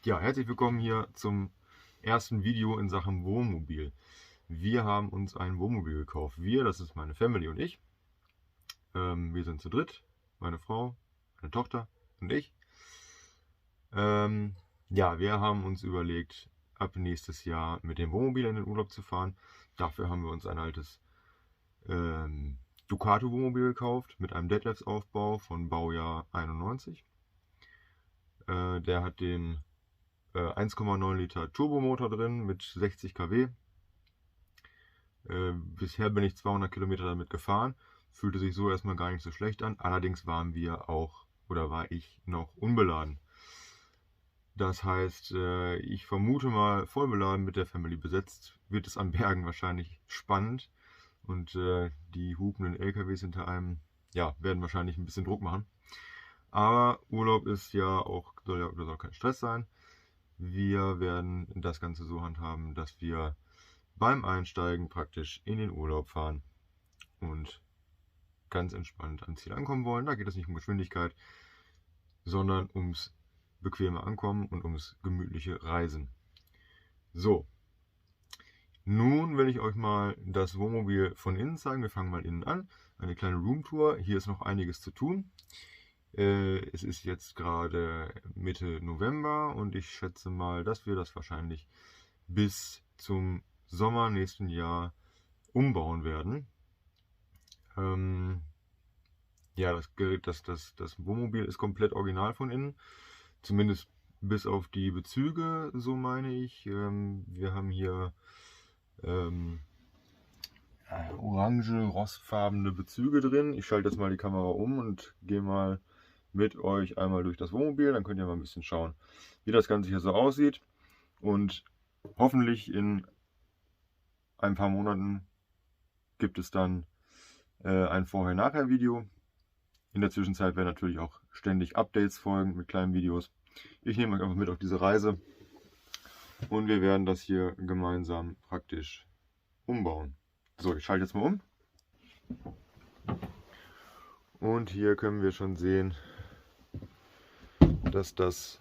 Ja, herzlich willkommen hier zum ersten Video in Sachen Wohnmobil. Wir haben uns ein Wohnmobil gekauft. Wir, das ist meine Family und ich. Wir sind zu dritt, meine Frau, meine Tochter und ich. Ja, wir haben uns überlegt, ab nächstes Jahr mit dem Wohnmobil in den Urlaub zu fahren. Dafür haben wir uns ein altes Ducato Wohnmobil gekauft mit einem Detlefs-Aufbau von Baujahr 91. Der hat den 1,9 Liter Turbomotor drin mit 60 kW. Bisher bin ich 200 Kilometer damit gefahren. Fühlte sich so erstmal gar nicht so schlecht an. Allerdings war ich noch unbeladen. Das heißt, ich vermute mal, vollbeladen mit der Family besetzt, wird es an Bergen wahrscheinlich spannend. Und die hupenden LKWs hinter einem, ja, werden wahrscheinlich ein bisschen Druck machen. Aber Urlaub ist ja auch, soll kein Stress sein. Wir werden das Ganze so handhaben, dass wir beim Einsteigen praktisch in den Urlaub fahren und ganz entspannt ans Ziel ankommen wollen. Da geht es nicht um Geschwindigkeit, sondern ums bequeme Ankommen und ums gemütliche Reisen. So, nun will ich euch mal das Wohnmobil von innen zeigen. Wir fangen mal innen an. Eine kleine Roomtour. Hier ist noch einiges zu tun. Es ist jetzt gerade Mitte November und ich schätze mal, dass wir das wahrscheinlich bis zum Sommer nächsten Jahr umbauen werden. Ja, das Wohnmobil ist komplett original von innen, zumindest bis auf die Bezüge, so meine ich. Wir haben hier orange, rostfarbene Bezüge drin. Ich schalte jetzt mal die Kamera um und gehe mal mit euch einmal durch das Wohnmobil. Dann könnt ihr mal ein bisschen schauen, wie das Ganze hier so aussieht. Und hoffentlich in ein paar Monaten gibt es dann ein Vorher-Nachher-Video. In der Zwischenzeit werden natürlich auch ständig Updates folgen mit kleinen Videos. Ich nehme euch einfach mit auf diese Reise und wir werden das hier gemeinsam praktisch umbauen. So, ich schalte jetzt mal um. Und hier können wir schon sehen, dass das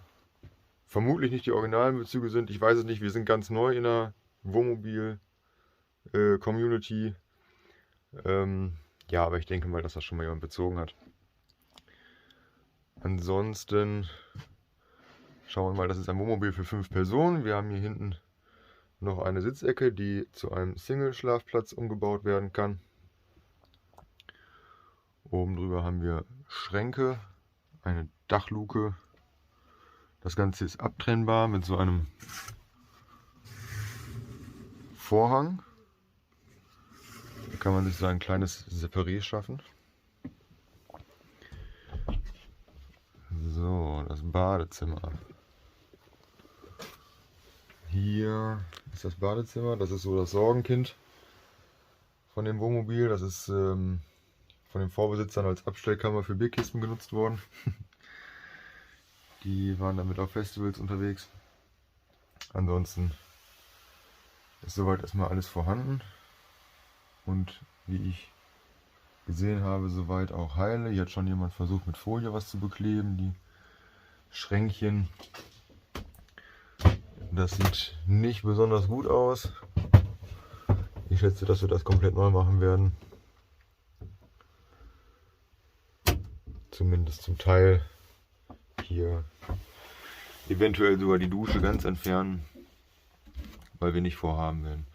vermutlich nicht die originalen Bezüge sind. Ich weiß es nicht, wir sind ganz neu in der Wohnmobil-Community. Ja, aber ich denke mal, dass das schon mal jemand bezogen hat. Ansonsten schauen wir mal, das ist ein Wohnmobil für 5 Personen. Wir haben hier hinten noch eine Sitzecke, die zu einem Single-Schlafplatz umgebaut werden kann. Oben drüber haben wir Schränke, eine Dachluke. Das Ganze ist abtrennbar mit so einem Vorhang. Da kann man sich so ein kleines Separé schaffen. So, das Badezimmer. Hier ist das Badezimmer. Das ist so das Sorgenkind von dem Wohnmobil. Das ist von den Vorbesitzern als Abstellkammer für Bierkisten genutzt worden. Die waren damit auf Festivals unterwegs. Ansonsten ist soweit erstmal alles vorhanden. Und wie ich gesehen habe, soweit auch heile. Hier hat schon jemand versucht, mit Folie was zu bekleben. Die Schränkchen. Das sieht nicht besonders gut aus. Ich schätze, dass wir das komplett neu machen werden. Zumindest zum Teil. Hier eventuell sogar die Dusche ganz entfernen, weil wir nicht vorhaben werden,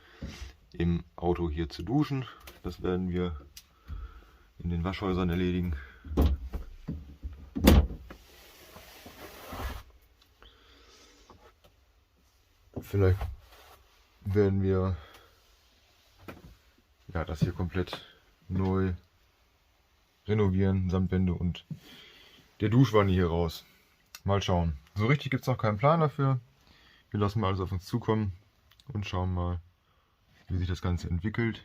im Auto hier zu duschen. Das werden wir in den Waschhäusern erledigen. Vielleicht werden wir ja, das hier komplett neu renovieren, samt Wände und der Duschwanne hier raus. Mal schauen. So richtig gibt es noch keinen Plan dafür. Wir lassen mal alles auf uns zukommen und schauen mal, wie sich das Ganze entwickelt.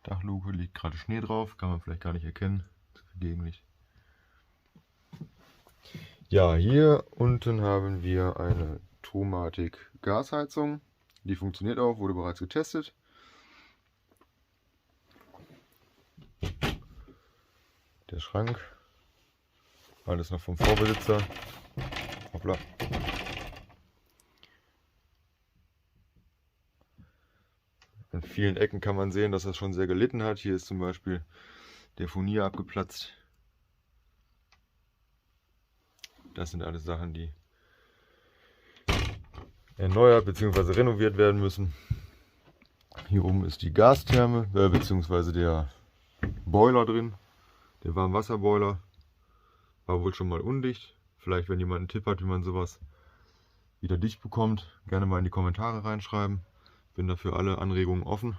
Dachluke, liegt gerade Schnee drauf, kann man vielleicht gar nicht erkennen. Zu viel Gegenlicht. Ja, hier unten haben wir eine Tomatic Gasheizung. Die funktioniert auch, wurde bereits getestet. Der Schrank, alles noch vom Vorbesitzer. Hoppla. An vielen Ecken kann man sehen, dass das schon sehr gelitten hat. Hier ist zum Beispiel der Furnier abgeplatzt. Das sind alles Sachen, die erneuert bzw. renoviert werden müssen. Hier oben ist die Gastherme bzw. der Boiler drin. Der Warmwasserboiler war wohl schon mal undicht. Vielleicht, wenn jemand einen Tipp hat, wie man sowas wieder dicht bekommt, gerne mal in die Kommentare reinschreiben. Bin dafür alle Anregungen offen.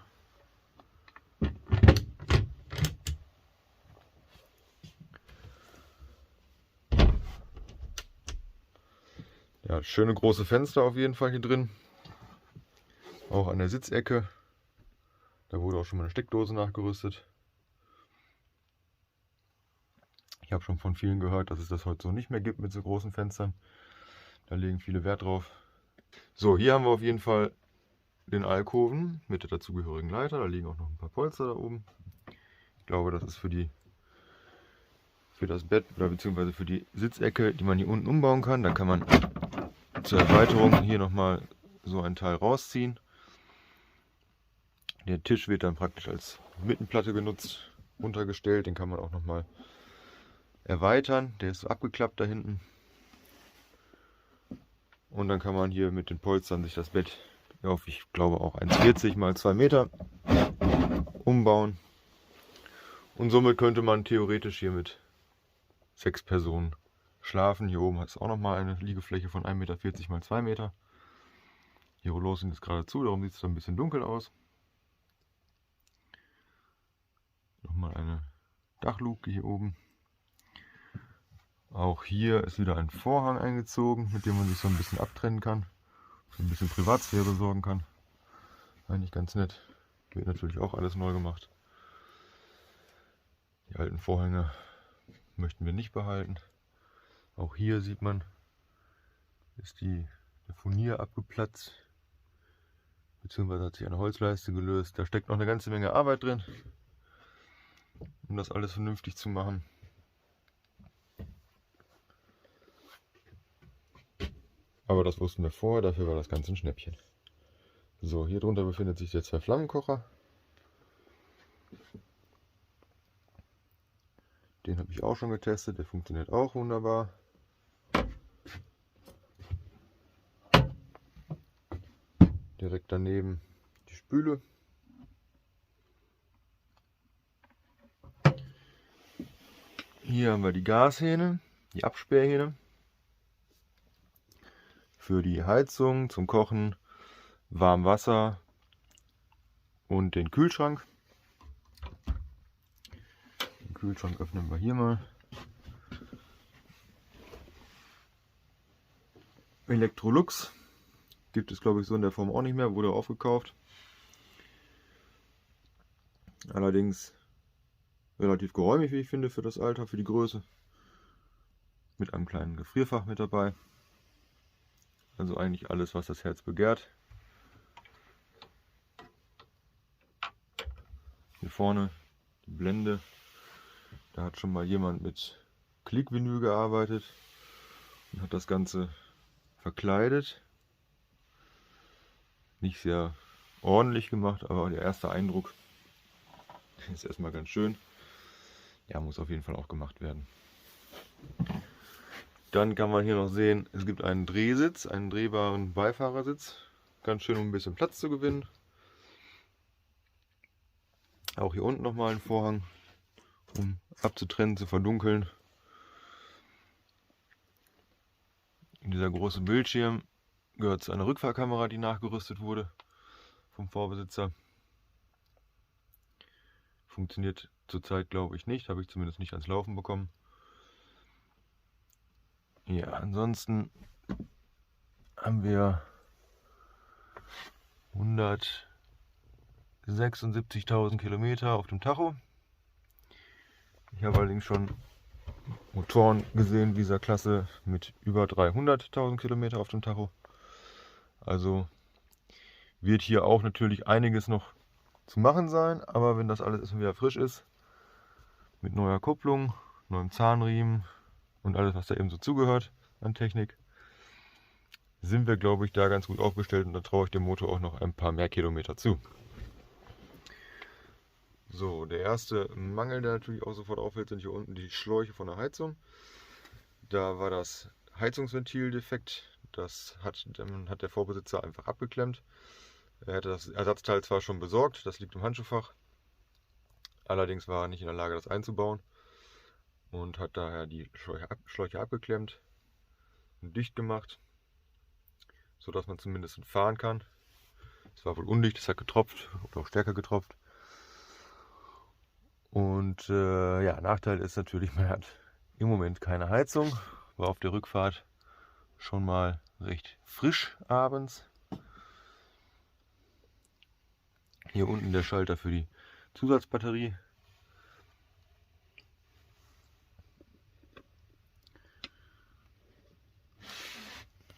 Ja, schöne große Fenster auf jeden Fall hier drin. Auch an der Sitzecke. Da wurde auch schon mal eine Steckdose nachgerüstet. Ich habe schon von vielen gehört, dass es das heute so nicht mehr gibt mit so großen Fenstern. Da legen viele Wert drauf. So, hier haben wir auf jeden Fall den Alkoven mit der dazugehörigen Leiter. Da liegen auch noch ein paar Polster da oben. Ich glaube, das ist für das Bett oder beziehungsweise für die Sitzecke, die man hier unten umbauen kann. Da kann man zur Erweiterung hier nochmal so ein Teil rausziehen. Der Tisch wird dann praktisch als Mittenplatte genutzt, untergestellt. Den kann man auch nochmal erweitern. Der ist so abgeklappt da hinten. Und dann kann man hier mit den Polstern sich das Bett auf, ich glaube auch 1,40 mal 2 Meter umbauen. Und somit könnte man theoretisch hier mit 6 Personen schlafen. Hier oben hat es auch nochmal eine Liegefläche von 1,40 Meter mal 2 Meter. Die Rollos sind jetzt gerade zu, darum sieht es ein bisschen dunkel aus. Nochmal eine Dachluke hier oben. Auch hier ist wieder ein Vorhang eingezogen, mit dem man sich so ein bisschen abtrennen kann. So ein bisschen Privatsphäre sorgen kann. Eigentlich ganz nett. Wird natürlich auch alles neu gemacht. Die alten Vorhänge möchten wir nicht behalten. Auch hier sieht man, ist der Furnier abgeplatzt. Beziehungsweise hat sich eine Holzleiste gelöst. Da steckt noch eine ganze Menge Arbeit drin, um das alles vernünftig zu machen. Aber das wussten wir vorher, dafür war das Ganze ein Schnäppchen. So, hier drunter befindet sich der 2-Flammenkocher. Den habe ich auch schon getestet, der funktioniert auch wunderbar. Direkt daneben die Spüle. Hier haben wir die Gashähne, die Absperrhähne. Für die Heizung, zum Kochen, Warmwasser und den Kühlschrank. Den Kühlschrank öffnen wir hier mal. Electrolux gibt es, glaube ich, so in der Form auch nicht mehr, wurde aufgekauft. Allerdings relativ geräumig, wie ich finde, für das Alter, für die Größe. Mit einem kleinen Gefrierfach mit dabei. Also eigentlich alles, was das Herz begehrt. Hier vorne die Blende. Da hat schon mal jemand mit Klickvinyl gearbeitet und hat das Ganze verkleidet. Nicht sehr ordentlich gemacht, aber der erste Eindruck ist erstmal ganz schön. Ja, muss auf jeden Fall auch gemacht werden. Dann kann man hier noch sehen, es gibt einen Drehsitz, einen drehbaren Beifahrersitz. Ganz schön, um ein bisschen Platz zu gewinnen. Auch hier unten nochmal ein Vorhang, um abzutrennen, zu verdunkeln. Dieser große Bildschirm gehört zu einer Rückfahrkamera, die nachgerüstet wurde vom Vorbesitzer. Funktioniert zurzeit, glaube ich, nicht, habe ich zumindest nicht ans Laufen bekommen. Ja, ansonsten haben wir 176.000 Kilometer auf dem Tacho. Ich habe allerdings schon Motoren gesehen dieser Klasse mit über 300.000 Kilometer auf dem Tacho. Also wird hier auch natürlich einiges noch zu machen sein, aber wenn das alles wieder frisch ist, mit neuer Kupplung, neuem Zahnriemen und alles, was da eben so zugehört an Technik, sind wir, glaube ich, da ganz gut aufgestellt und da traue ich dem Motor auch noch ein paar mehr Kilometer zu. So, der erste Mangel, der natürlich auch sofort auffällt, sind hier unten die Schläuche von der Heizung. Da war das Heizungsventil defekt. Dann hat der Vorbesitzer einfach abgeklemmt. Er hatte das Ersatzteil zwar schon besorgt, das liegt im Handschuhfach. Allerdings war er nicht in der Lage, das einzubauen und hat daher die Schläuche abgeklemmt und dicht gemacht, sodass man zumindest fahren kann. Es war wohl undicht, es hat getropft oder auch stärker getropft. Und ja, Nachteil ist natürlich, man hat im Moment keine Heizung. War auf der Rückfahrt schon mal recht frisch abends. Hier unten der Schalter für die Zusatzbatterie.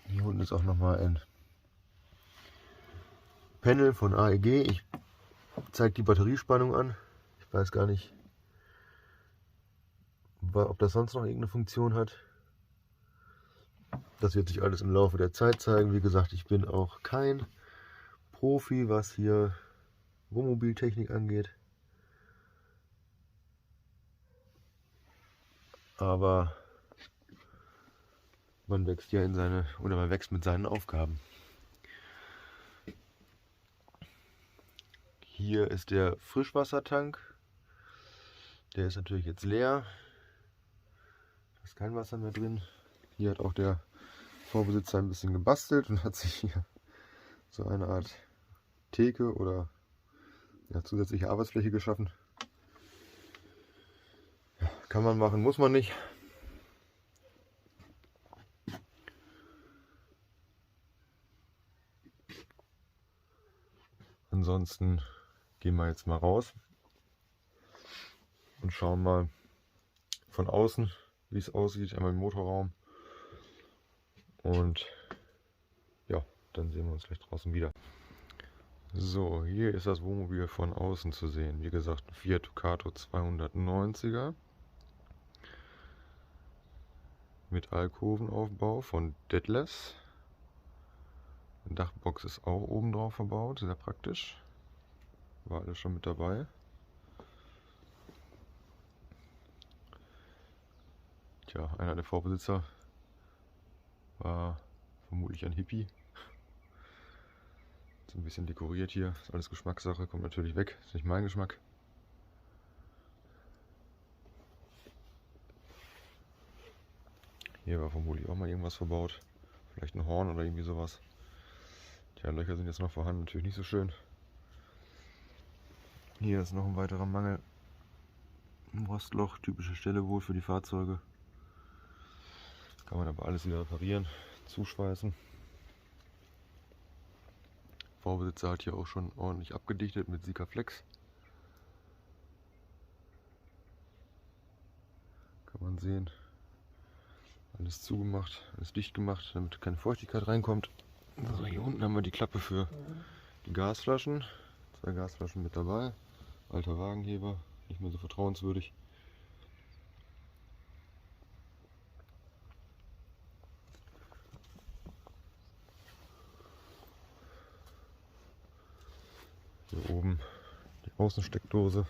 Hier unten ist auch nochmal ein Panel von AEG. Ich zeige die Batteriespannung an. Ich weiß gar nicht, ob das sonst noch irgendeine Funktion hat. Das wird sich alles im Laufe der Zeit zeigen. Wie gesagt, ich bin auch kein Profi, was hier Wohnmobiltechnik angeht. Aber man wächst ja man wächst mit seinen Aufgaben. Hier ist der Frischwassertank. Der ist natürlich jetzt leer. Da ist kein Wasser mehr drin. Hier hat auch der Vorbesitzer ein bisschen gebastelt und hat sich hier so eine Art Theke oder ja, zusätzliche Arbeitsfläche geschaffen. Ja, kann man machen, muss man nicht. Ansonsten gehen wir jetzt mal raus und schauen mal von außen, wie es aussieht, einmal im Motorraum. Und ja, dann sehen wir uns gleich draußen wieder. So, hier ist das Wohnmobil von außen zu sehen. Wie gesagt, ein Fiat Ducato 290er mit Alkovenaufbau von Detlefs. Eine Dachbox ist auch oben drauf verbaut, sehr praktisch. War alles schon mit dabei. Tja, einer der Vorbesitzer war vermutlich ein Hippie. So ein bisschen dekoriert hier, ist alles Geschmackssache, kommt natürlich weg, ist nicht mein Geschmack. Hier war vermutlich auch mal irgendwas verbaut, vielleicht ein Horn oder irgendwie sowas. Tja, Löcher sind jetzt noch vorhanden, natürlich nicht so schön. Hier ist noch ein weiterer Mangel. Ein Rostloch, typische Stelle wohl für die Fahrzeuge. Kann man aber alles wieder reparieren, zuschweißen. Vorbesitzer hat hier auch schon ordentlich abgedichtet mit Sikaflex. Kann man sehen. Alles zugemacht, alles dicht gemacht, damit keine Feuchtigkeit reinkommt. So, hier unten haben wir die Klappe für die Gasflaschen. 2 Gasflaschen mit dabei. Alter Wagenheber, nicht mehr so vertrauenswürdig. Hier oben die Außensteckdose.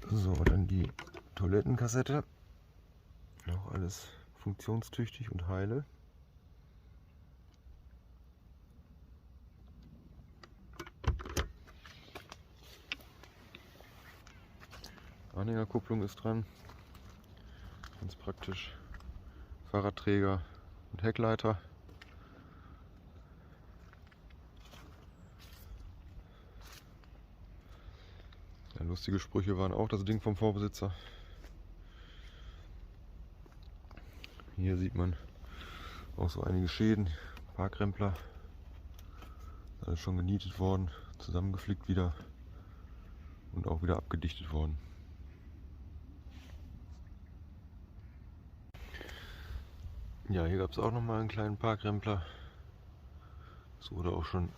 So, dann die Toilettenkassette. Auch alles funktionstüchtig und heile. Anhängerkupplung ist dran. Ganz praktisch. Fahrradträger und Heckleiter. Ja, lustige Sprüche waren auch das Ding vom Vorbesitzer. Hier sieht man auch so einige Schäden. Parkrempler. Alles schon genietet worden, zusammengeflickt wieder und auch wieder abgedichtet worden. Ja, hier gab es auch nochmal einen kleinen Parkrempler. Es wurde auch schon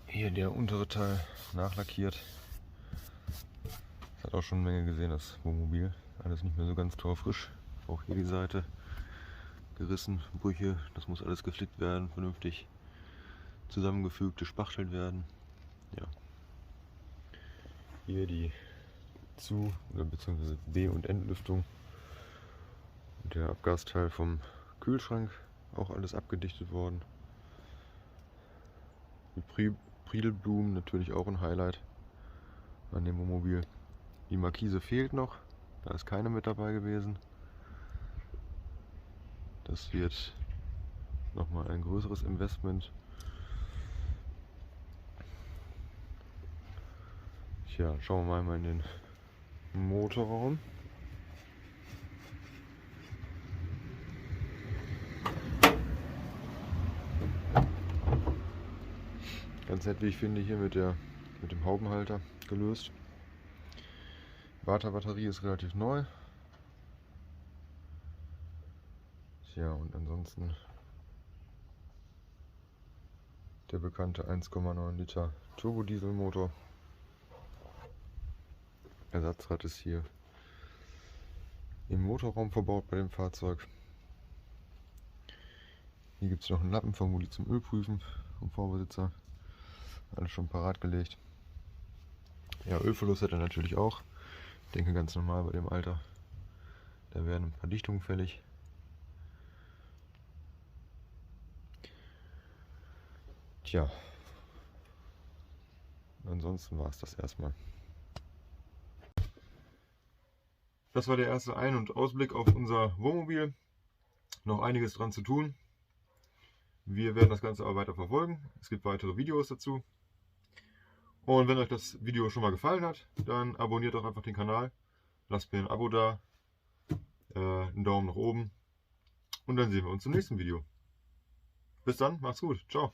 hier der untere Teil nachlackiert. Das hat auch schon eine Menge gesehen, das Wohnmobil. Alles nicht mehr so ganz torfrisch. Auch hier die Seite gerissen, Brüche, das muss alles geflickt werden, vernünftig zusammengefügt, gespachtelt werden. Ja. Hier die Zu- oder beziehungsweise B- und Entlüftung. Der Abgasteil vom Kühlschrank, auch alles abgedichtet worden. Die Priedelblumen natürlich auch ein Highlight an dem Wohnmobil. Die Markise fehlt noch, da ist keine mit dabei gewesen. Das wird nochmal ein größeres Investment. Tja, schauen wir mal in den Motorraum. Ganz nett, wie ich finde, hier mit dem Haubenhalter gelöst. Warta-Batterie ist relativ neu. Tja, und ansonsten der bekannte 1,9 Liter Turbodieselmotor. Ersatzrad ist hier im Motorraum verbaut bei dem Fahrzeug. Hier gibt es noch einen Lappen, vermutlich zum Ölprüfen vom Vorbesitzer. Alles schon parat gelegt. Ja, Ölverlust hat er natürlich auch. Ich denke ganz normal bei dem Alter. Da werden ein paar Dichtungen fällig. Tja, ansonsten war es das erstmal. Das war der erste Ein- und Ausblick auf unser Wohnmobil. Noch einiges dran zu tun. Wir werden das Ganze aber weiter verfolgen. Es gibt weitere Videos dazu. Und wenn euch das Video schon mal gefallen hat, dann abonniert doch einfach den Kanal. Lasst mir ein Abo da, einen Daumen nach oben und dann sehen wir uns im nächsten Video. Bis dann, macht's gut, ciao.